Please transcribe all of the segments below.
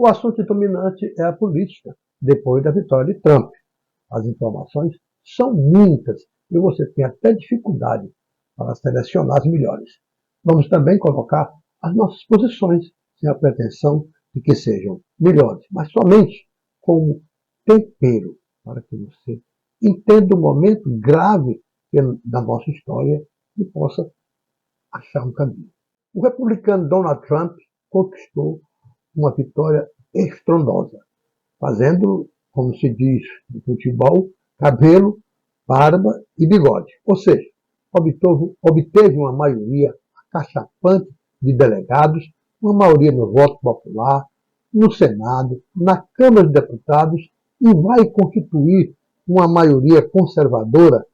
O assunto dominante é a política, depois da vitória de Trump. As informações são muitas e você tem até dificuldade para selecionar as melhores. Vamos também colocar as nossas posições, sem a pretensão de que sejam melhores, mas somente como tempero para que você entenda o momento grave da nossa história e possa achar um caminho. O republicano Donald Trump conquistou uma vitória estrondosa, fazendo, como se diz no futebol, cabelo, barba e bigode. Ou seja, obteve uma maioria acachapante de delegados, uma maioria no voto popular, no Senado, na Câmara de Deputados e vai constituir uma maioria conservadora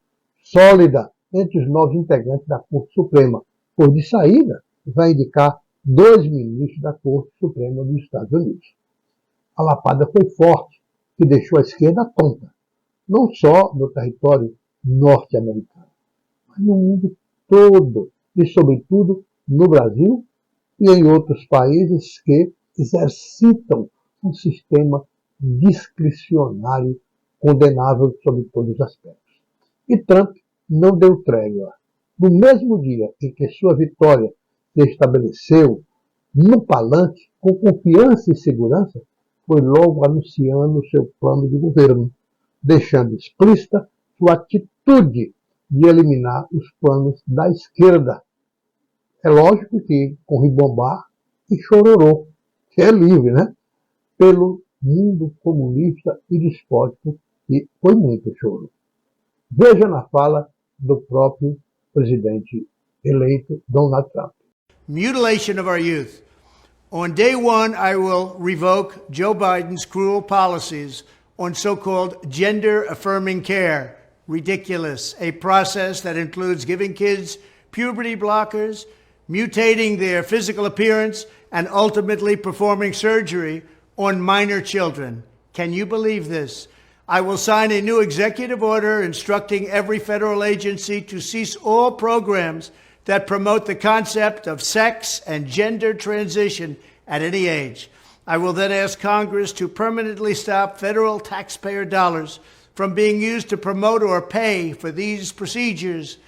sólida entre os novos integrantes da Corte Suprema. Por de saída, vai indicar 2 ministros da Corte Suprema dos Estados Unidos. A lapada foi forte, que deixou a esquerda tonta, não só no território norte-americano, mas no mundo todo, e sobretudo no Brasil e em outros países que exercitam um sistema discricionário condenável sobre todos os aspectos. E Trump não deu trégua. No mesmo dia em que sua vitória se estabeleceu no palanque, com confiança e segurança, foi logo anunciando seu plano de governo, deixando explícita sua atitude de eliminar os planos da esquerda. É lógico que com ribombar e chororô, que é livre, né? Pelo mundo comunista e despótico, e foi muito choro. Veja na fala do próprio presidente eleito Donald Trump. Mutilation of our youth. On day one, I will revoke Joe Biden's cruel policies on so-called gender-affirming care. Ridiculous. A process that includes giving kids puberty blockers, mutating their physical appearance, and ultimately performing surgery on minor children. Can you believe this? I will sign a new executive order instructing every federal agency to cease all programs that promote the concept of sex and gender transition at any age. I will then ask Congress to permanently stop federal taxpayer dollars from being used to promote or pay for these procedures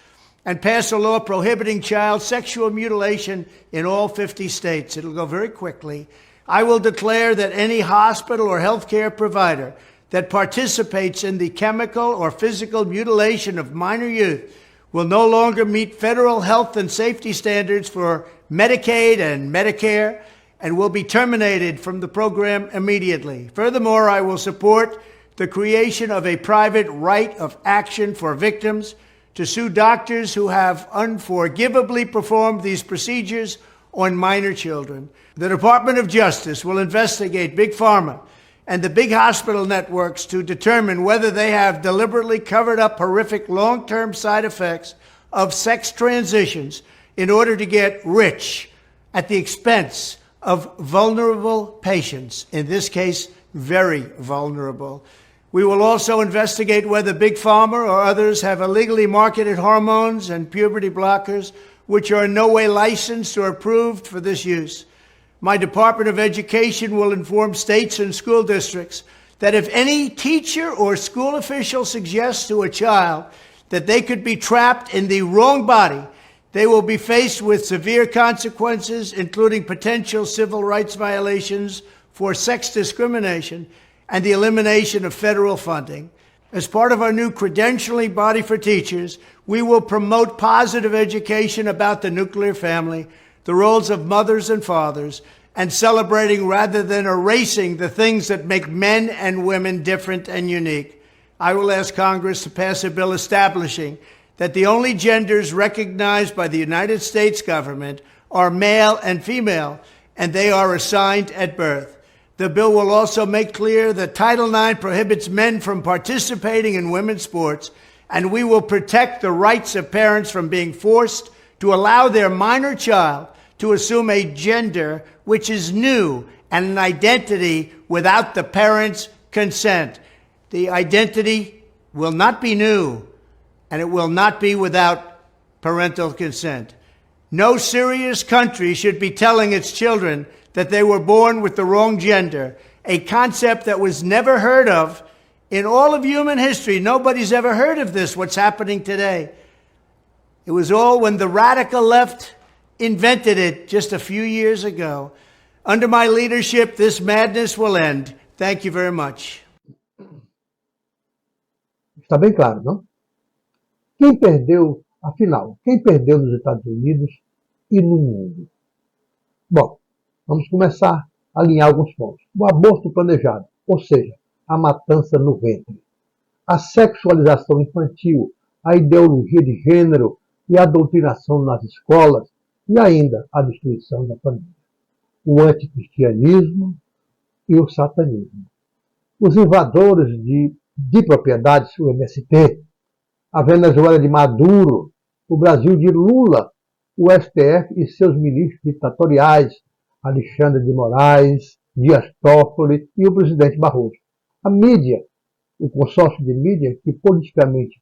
and pass a law prohibiting child sexual mutilation in all 50 states. It'll go very quickly. I will declare that any hospital or healthcare provider that participates in the chemical or physical mutilation of minor youth will no longer meet federal health and safety standards for Medicaid and Medicare and will be terminated from the program immediately. Furthermore, I will support the creation of a private right of action for victims to sue doctors who have unforgivably performed these procedures on minor children. The Department of Justice will investigate Big Pharma and the big hospital networks to determine whether they have deliberately covered up horrific long-term side effects of sex transitions in order to get rich at the expense of vulnerable patients, in this case, very vulnerable. We will also investigate whether Big Pharma or others have illegally marketed hormones and puberty blockers which are in no way licensed or approved for this use. My Department of Education will inform states and school districts that if any teacher or school official suggests to a child that they could be trapped in the wrong body, they will be faced with severe consequences, including potential civil rights violations for sex discrimination and the elimination of federal funding. As part of our new credentialing body for teachers, we will promote positive education about the nuclear family, the roles of mothers and fathers, and celebrating rather than erasing the things that make men and women different and unique. I will ask Congress to pass a bill establishing that the only genders recognized by the United States government are male and female, and they are assigned at birth. The bill will also make clear that Title IX prohibits men from participating in women's sports, and we will protect the rights of parents from being forced to allow their minor child to assume a gender which is new and an identity without the parents' consent. The identity will not be new, and it will not be without parental consent. No serious country should be telling its children that they were born with the wrong gender, a concept that was never heard of in all of human history. Nobody's ever heard of this, what's happening today. It was all when the radical left invented it just a few years ago. Under my leadership, this madness will end. Thank you very much. Está bem claro, não? Quem perdeu, afinal, quem perdeu nos Estados Unidos e no mundo? Bom, vamos começar a alinhar alguns pontos. O aborto planejado, ou seja, a matança no ventre. A sexualização infantil, a ideologia de gênero e a doutrinação nas escolas e ainda a destruição da família. O anticristianismo e o satanismo. Os invasores de propriedades, o MST, a Venezuela de Maduro, o Brasil de Lula, o STF e seus ministros ditatoriais, Alexandre de Moraes, Dias Toffoli e o presidente Barroso. A mídia, o consórcio de mídia que politicamente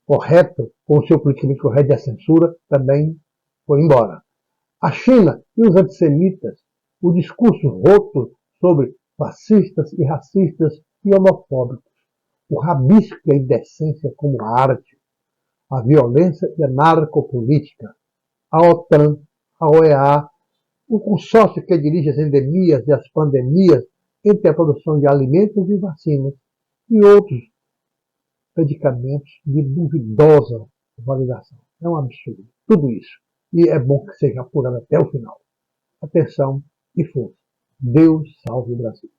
correto, com o seu politicamente correto e a censura, também foi embora. A China e os antissemitas, o discurso roto sobre fascistas e racistas e homofóbicos, o rabisco e a indecência como arte, a violência e a narcopolítica, a OTAN, a OEA, o consórcio que dirige as endemias e as pandemias entre a produção de alimentos e vacinas e outros medicamentos de duvidosa validação. É um absurdo. Tudo isso. E é bom que seja apurado até o final. Atenção e força. Deus salve o Brasil.